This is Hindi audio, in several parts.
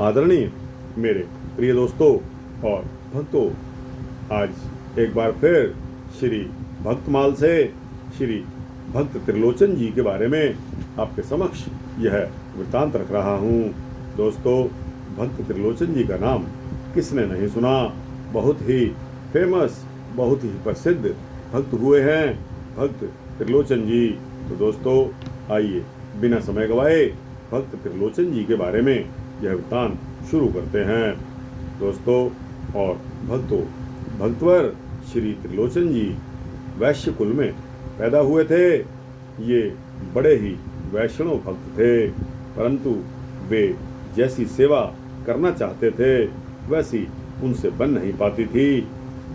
आदरणीय मेरे प्रिय दोस्तों और भक्तों, आज एक बार फिर श्री भक्तमाल से श्री भक्त त्रिलोचन जी के बारे में आपके समक्ष यह वृत्तांत रख रहा हूँ। दोस्तों, भक्त त्रिलोचन जी का नाम किसने नहीं सुना। बहुत ही फेमस, बहुत ही प्रसिद्ध भक्त हुए हैं भक्त त्रिलोचन जी। तो दोस्तों, आइए बिना समय गवाए भक्त त्रिलोचन जी के बारे में यह वृत्तांत शुरू करते हैं। दोस्तों और भक्तों, भक्तवर श्री त्रिलोचन जी वैश्य कुल में पैदा हुए थे। ये बड़े ही वैष्णव भक्त थे, परंतु वे जैसी सेवा करना चाहते थे वैसी उनसे बन नहीं पाती थी।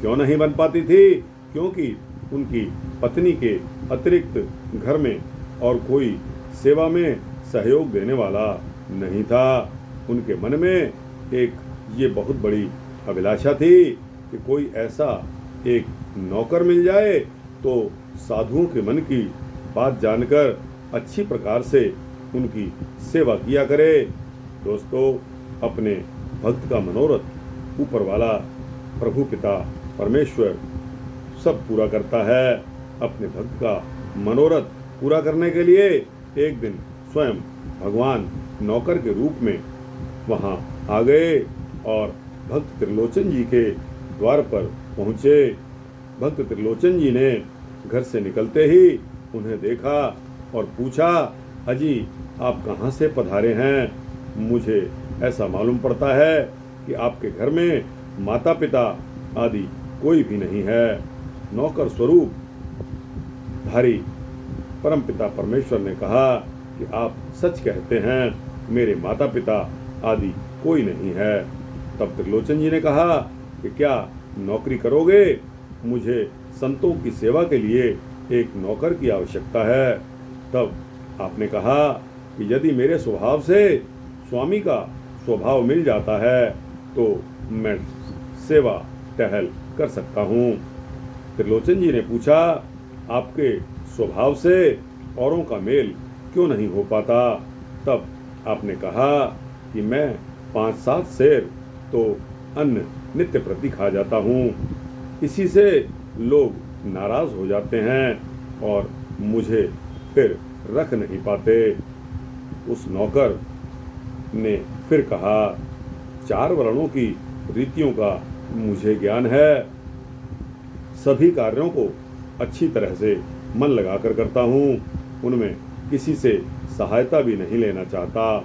क्यों नहीं बन पाती थी? क्योंकि उनकी पत्नी के अतिरिक्त घर में और कोई सेवा में सहयोग देने वाला नहीं था। उनके मन में एक ये बहुत बड़ी अभिलाषा थी कि कोई ऐसा एक नौकर मिल जाए तो साधुओं के मन की बात जानकर अच्छी प्रकार से उनकी सेवा किया करे। दोस्तों, अपने भक्त का मनोरथ ऊपर वाला प्रभु पिता परमेश्वर सब पूरा करता है। अपने भक्त का मनोरथ पूरा करने के लिए एक दिन स्वयं भगवान नौकर के रूप में वहाँ आ गए और भक्त त्रिलोचन जी के द्वार पर पहुँचे। भक्त त्रिलोचन जी ने घर से निकलते ही उन्हें देखा और पूछा, अजी आप कहाँ से पधारे हैं? मुझे ऐसा मालूम पड़ता है कि आपके घर में माता पिता आदि कोई भी नहीं है। नौकर स्वरूप धारी परमपिता परमेश्वर ने कहा कि आप सच कहते हैं, मेरे माता पिता आदि कोई नहीं है। तब त्रिलोचन जी ने कहा कि क्या नौकरी करोगे? मुझे संतों की सेवा के लिए एक नौकर की आवश्यकता है। तब आपने कहा कि यदि मेरे स्वभाव से स्वामी का स्वभाव मिल जाता है तो मैं सेवा टहल कर सकता हूँ। त्रिलोचन जी ने पूछा, आपके स्वभाव से औरों का मेल क्यों नहीं हो पाता? तब आपने कहा कि मैं 5-7 सेर तो अन्न नित्य प्रति खा जाता हूँ, इसी से लोग नाराज हो जाते हैं और मुझे फिर रख नहीं पाते। उस नौकर ने फिर कहा, 4 वर्णों की रीतियों का मुझे ज्ञान है, सभी कार्यों को अच्छी तरह से मन लगाकर करता हूँ, उनमें किसी से सहायता भी नहीं लेना चाहता।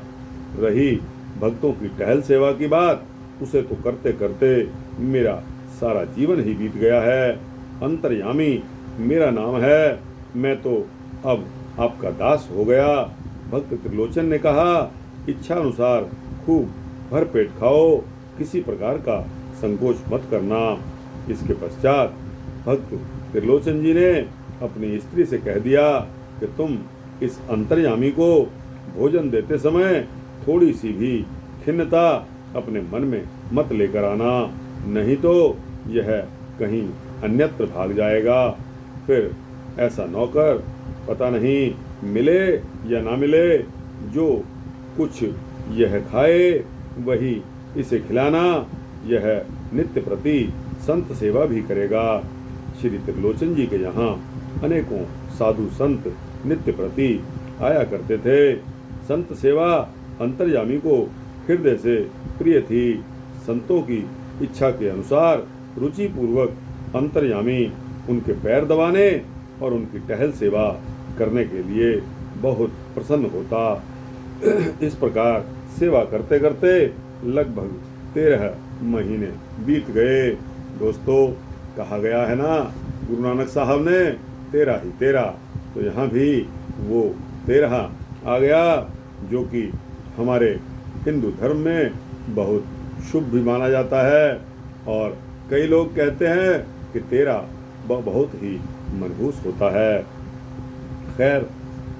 रही भक्तों की टहल सेवा की बात, उसे तो करते करते मेरा सारा जीवन ही बीत गया है। अंतर्यामी मेरा नाम है, मैं तो अब आपका दास हो गया। भक्त त्रिलोचन ने कहा, इच्छा अनुसार खूब भरपेट खाओ, किसी प्रकार का संकोच मत करना। इसके पश्चात भक्त त्रिलोचन जी ने अपनी स्त्री से कह दिया कि तुम इस अंतर्यामी को भोजन देते समय थोड़ी सी भी खिन्नता अपने मन में मत लेकर आना, नहीं तो यह कहीं अन्यत्र भाग जाएगा। फिर ऐसा नौकर पता नहीं मिले या ना मिले, जो कुछ यह खाए वही इसे खिलाना। यह नित्य प्रति संत सेवा भी करेगा। श्री त्रिलोचन जी के यहाँ अनेकों साधु संत नित्य प्रति आया करते थे। संत सेवा अंतर्यामी को हृदय से प्रिय थी। संतों की इच्छा के अनुसार रुचि पूर्वक अंतर्यामी उनके पैर दबाने और उनकी टहल सेवा करने के लिए बहुत प्रसन्न होता। इस प्रकार सेवा करते करते लगभग 13 महीने बीत गए। दोस्तों, कहा गया है ना गुरु नानक साहब ने 13 ही 13, तो यहाँ भी वो 13 आ गया, जो कि हमारे हिंदू धर्म में बहुत शुभ भी माना जाता है। और कई लोग कहते हैं कि 13 बहुत ही मनहूस होता है। खैर,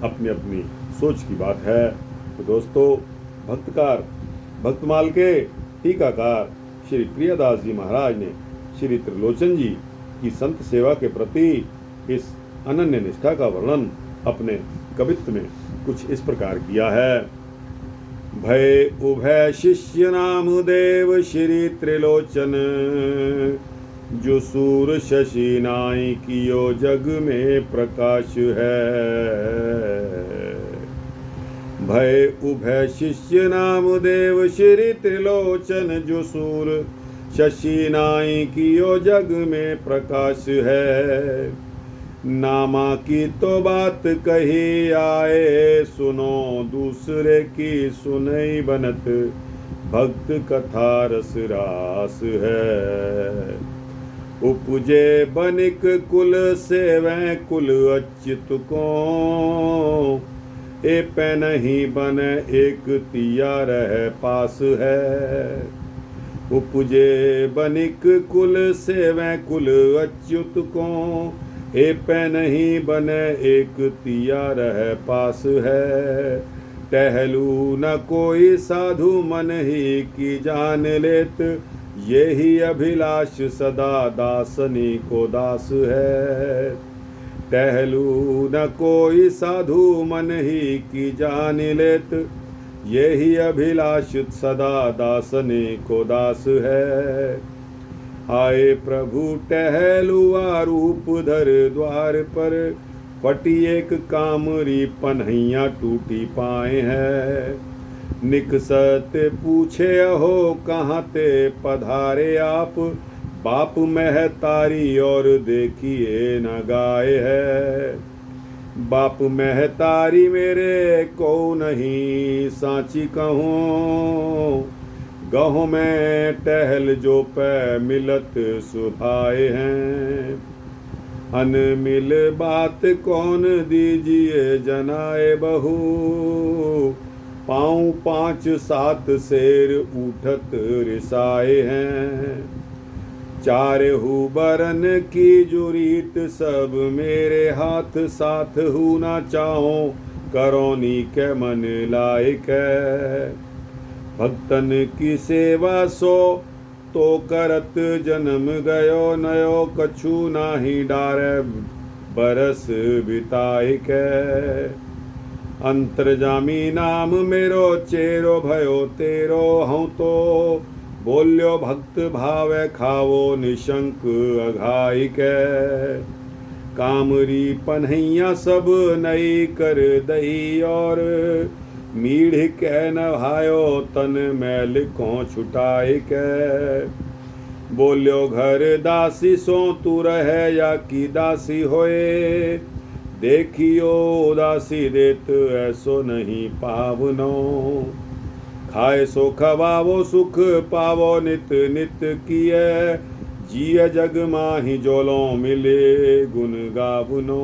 अपनी अपनी सोच की बात है। तो दोस्तों, भक्तमाल के टीकाकार श्री प्रियदास जी महाराज ने श्री त्रिलोचन जी की संत सेवा के प्रति इस अनन्य निष्ठा का वर्णन अपने कवित्व में कुछ इस प्रकार किया है। भय उभय शिष्य नाम देव श्री त्रिलोचन, जो सूर शशि नाई कियो जग में प्रकाश है। भय उभय शिष्य नाम देव श्री त्रिलोचन, जो सूर शशि नाई कियो जग में प्रकाश है। नामा की तो बात कही आए, सुनो दूसरे की सुनई बनत, भक्त कथा रस रास है। उपजे बनिक कुल से वह कुल अच्युत को, ए पे नहीं बन एक तिया रह पास है। उपजे बनिक कुल से वह कुल अच्युत को, ए पे नहीं बन एक तिया रह पास है। टहलू न कोई साधु मन ही की जान लेत, यही अभिलाष सदा दासनी को दास है। टहलू न कोई साधु मन ही की जान लेत, यही अभिलाष सदा दासनी को दास है। आए प्रभु टहलुआ रूप धर द्वार पर, फटी एक कामरी पन्हैया टूटी पाए है। निकसत पूछे अहो कहाँ ते पधारे आप, बाप महतारी और देखिए न गाय है। बाप महतारी मेरे को नहीं साची कहूँ, गहूँ में टहल जो पे मिलत सुभाए हैं। अनमिल बात कौन दीजिए जनाए बहू, पाँव 5-7 शेर उठत रिसाए हैं। चारहु बरन की जुरीत सब मेरे हाथ, साथ हूँ ना चाहो करोनी के मन लायक है। भक्तन की सेवा सो तो करत जन्म गयो, नयो कछु नाही डारे बरस बिताए के। अंतर्जामी नाम मेरो चेरो भयो तेरो, हूँ तो बोल्यो भक्त भावे खावो निशंक अघाई के। कामरी पन्हैया सब नई कर दई और, मीढ़ के नभायो तन मैल को छुटाई के। बोल्यो घर दासी सो तू रहे या की दासी होए, देखियो उदासी देत ऐसो नहीं पावनो। खाए सो खवावो सुख पावो नित नित किए, जिय जग माही जोलो मिले गुण गावनो।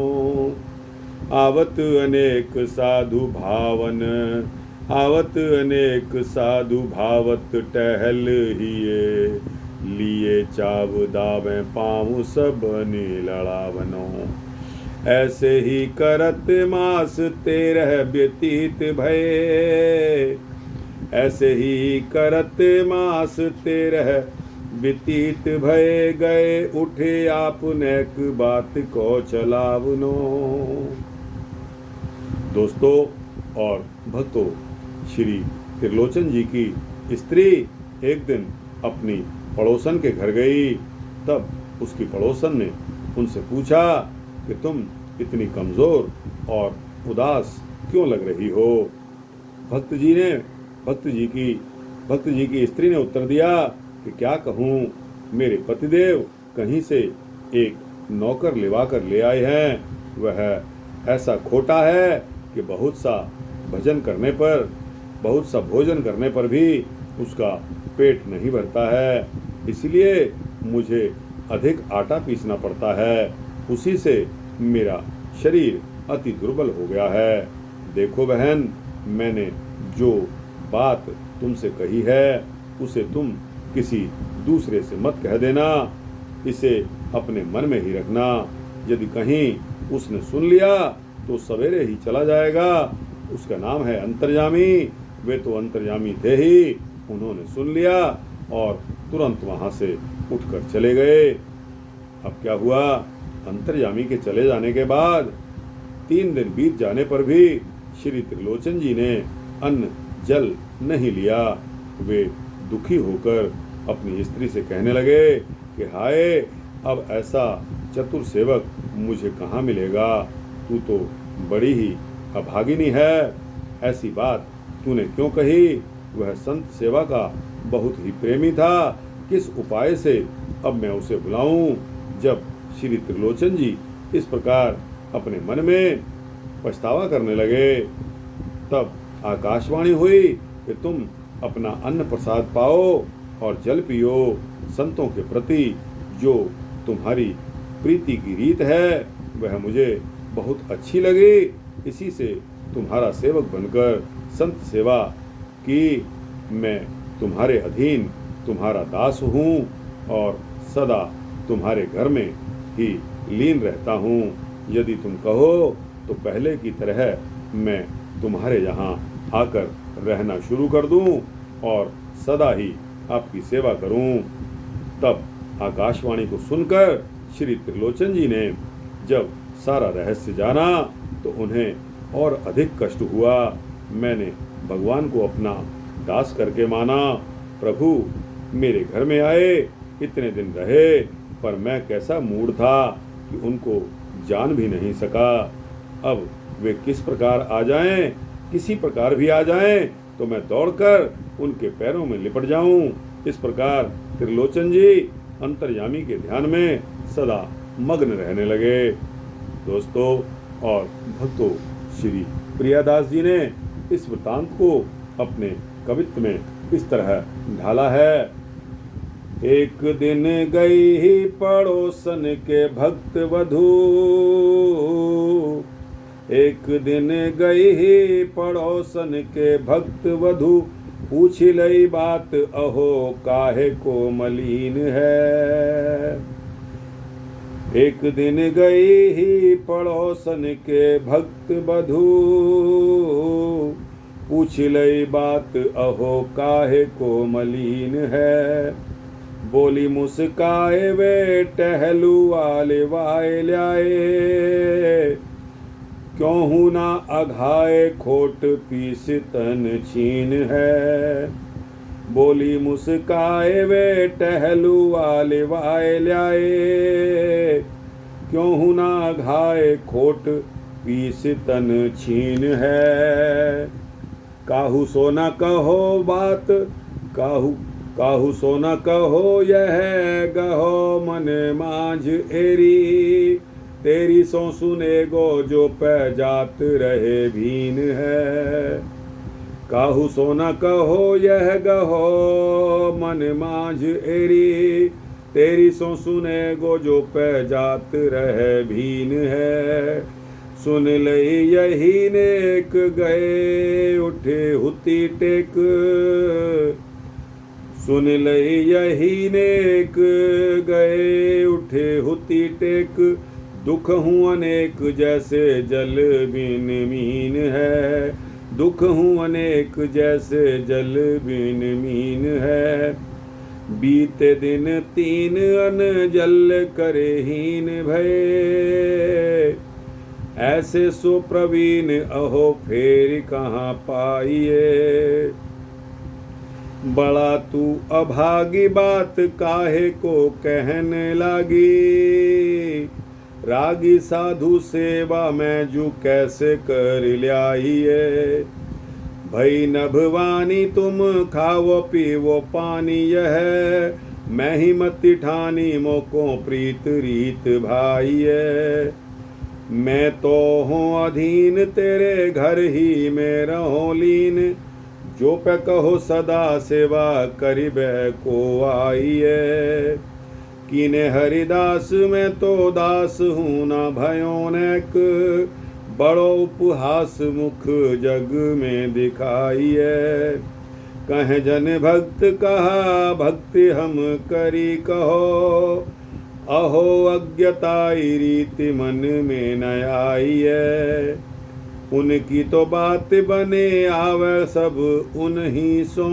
आवत अनेक साधु भावन, आवत अनेक साधु भावत टहल हिये, लिए चाव दावे पाँव सब ने लड़ावनो। ऐसे ही करत मास 13 व्यतीत भये, ऐसे ही करत मास 13 व्यतीत भय गए, उठे आपने एक बात को चलावनो। दोस्तों और भक्तों, श्री त्रिलोचन जी की स्त्री एक दिन अपनी पड़ोसन के घर गई। तब उसकी पड़ोसन ने उनसे पूछा कि तुम इतनी कमज़ोर और उदास क्यों लग रही हो। भक्त जी की स्त्री ने उत्तर दिया कि क्या कहूँ, मेरे पतिदेव कहीं से एक नौकर लिवा कर ले आए हैं। वह ऐसा खोटा है कि बहुत सा भोजन करने पर भी उसका पेट नहीं भरता है, इसलिए मुझे अधिक आटा पीसना पड़ता है। उसी से मेरा शरीर अति दुर्बल हो गया है। देखो बहन, मैंने जो बात तुमसे कही है उसे तुम किसी दूसरे से मत कह देना, इसे अपने मन में ही रखना। यदि कहीं उसने सुन लिया तो सवेरे ही चला जाएगा। उसका नाम है अंतर्यामी। वे तो अंतर्यामी थे ही, उन्होंने सुन लिया और तुरंत वहाँ से उठकर चले गए। अब क्या हुआ, अंतर्यामी के चले जाने के बाद 3 दिन बीत जाने पर भी श्री त्रिलोचन जी ने अन्न जल नहीं लिया। वे दुखी होकर अपनी स्त्री से कहने लगे कि हाय, अब ऐसा चतुर सेवक मुझे कहाँ मिलेगा? तू तो बड़ी ही अभागिनी है। ऐसी बात तूने क्यों कही? वह संत सेवा का बहुत ही प्रेमी था। किस उपाय से अब मैं उसे बुलाऊं? जब श्री त्रिलोचन जी इस प्रकार अपने मन में पछतावा करने लगे, तब आकाशवाणी हुई कि तुम अपना अन्न प्रसाद पाओ और जल पियो। संतों के प्रति जो तुम्हारी प्रीति की रीत है वह मुझे बहुत अच्छी लगी। इसी से तुम्हारा सेवक बनकर संत सेवा की मैं तुम्हारे अधीन तुम्हारा दास हूँ और सदा तुम्हारे घर में ही लीन रहता हूँ। यदि तुम कहो तो पहले की तरह मैं तुम्हारे यहाँ आकर रहना शुरू कर दूँ और सदा ही आपकी सेवा करूँ। तब आकाशवाणी को सुनकर श्री त्रिलोचन जी ने जब सारा रहस्य जाना तो उन्हें और अधिक कष्ट हुआ। मैंने भगवान को अपना दास करके माना। प्रभु मेरे घर में आए, इतने दिन रहे, पर मैं कैसा मूड था कि उनको जान भी नहीं सका। अब वे किस प्रकार आ जाएं, किसी प्रकार भी आ जाएं तो मैं दौड़कर उनके पैरों में लिपट जाऊं। इस प्रकार त्रिलोचन जी अंतर्यामी के ध्यान में सदा मग्न रहने लगे। दोस्तों और भक्तों, श्री प्रियादास जी ने इस वृतांत को अपने कवित्व में इस तरह ढाला है। एक दिन गई ही पड़ोसन के भक्त वधू, एक दिन गई ही पड़ोसन के भक्त वधू, पूछ लई बात अहो काहे को मलिन है। एक दिन गई ही पड़ोसन के भक्त वधू, पूछ लई बात अहो काहे को मलिन है। बोली मुस्काए वे टहलू वाले वाए ल्याए, क्यों हूँ ना अघाए खोट पीस तन छीन है। बोली मुस्काए वे टहलू वाले वाए ल्याए, क्यों हूँ ना अघाए खोट पीस तन छीन है। काहू सो न कहो बात, काहू सो न कहो यह गहो मन माझ एरी, तेरी सो सुने गो जो पै जात रहे भीन है। काहू सो न कहो यह गहो मन माझ एरी, तेरी सो सुने गो जो पै जात रहे भीन है। सुन लई यही नेक गए उठे हुती टेक, सुन लई यही नेक गए उठे हुती टेक, दुख हूँ अनेक जैसे जल बिन मीन है। दुख हूँ अनेक जैसे जल बिन मीन है। बीते दिन तीन अन जल करे हीन भये, ऐसे सो प्रवीण अहो फेर कहाँ पाइए। बड़ा तू अभागी बात काहे को कहने लागी, रागी साधु सेवा में जू कैसे कर ल्याइए। भई नभवानी तुम खाओ पीवो पानी यह, मैं ही मति ठानी मोको प्रीत रीत भाइये। मैं तो हूँ अधीन तेरे घर ही में रहो लीन, जो पे कहो सदा सेवा करिबे को आइए। कीने हरिदास में तो दास हूँ ना भयो नेक, बड़ो उपहास मुख जग में दिखाइए। कह जन भक्त कहा भक्ति हम करी कहो, अहो अज्ञताई रीति मन में न आइए। उनकी तो बात बने आवे सब उन्हीं सो,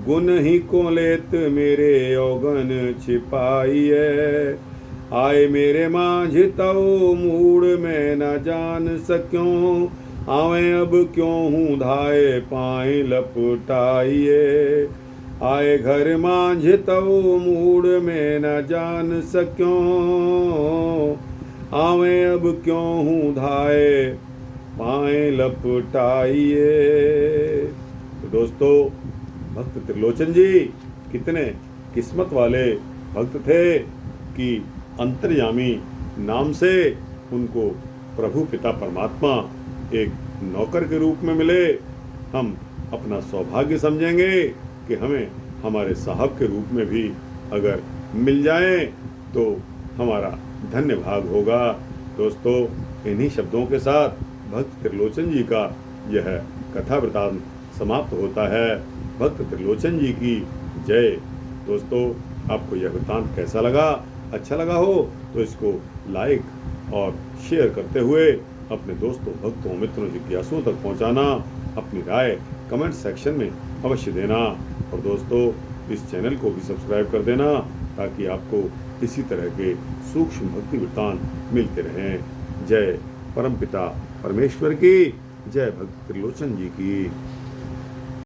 गुण ही को लेत मेरे औगन छिपाइए। आए मेरे माझ तव मूड में न जान सक्यों, आवे अब क्यों हूँ धाये पाए लपटाइए। आए घर मांझ तव मूड में न जान सक्यों। आवे अब क्यों हूँ धाये पाए लपटाइए। तो दोस्तों, भक्त त्रिलोचन जी कितने किस्मत वाले भक्त थे कि अंतर्यामी नाम से उनको प्रभु पिता परमात्मा एक नौकर के रूप में मिले। हम अपना सौभाग्य समझेंगे कि हमें हमारे साहब के रूप में भी अगर मिल जाएं तो हमारा धन्य भाग होगा। दोस्तों, इन्हीं शब्दों के साथ भक्त त्रिलोचन जी का यह कथा वृतांत समाप्त होता है। भक्त त्रिलोचन जी की जय। दोस्तों, आपको यह वृतांत कैसा लगा? अच्छा लगा हो तो इसको लाइक और शेयर करते हुए अपने दोस्तों, भक्तों, मित्रों, जिज्ञासुओं तक पहुंचाना। अपनी राय कमेंट सेक्शन में अवश्य देना। और दोस्तों, इस चैनल को भी सब्सक्राइब कर देना ताकि आपको इसी तरह के सूक्ष्म भक्ति वृत्तांत मिलते रहें। जय परमपिता परमेश्वर की, जय भक्त त्रिलोचन जी की।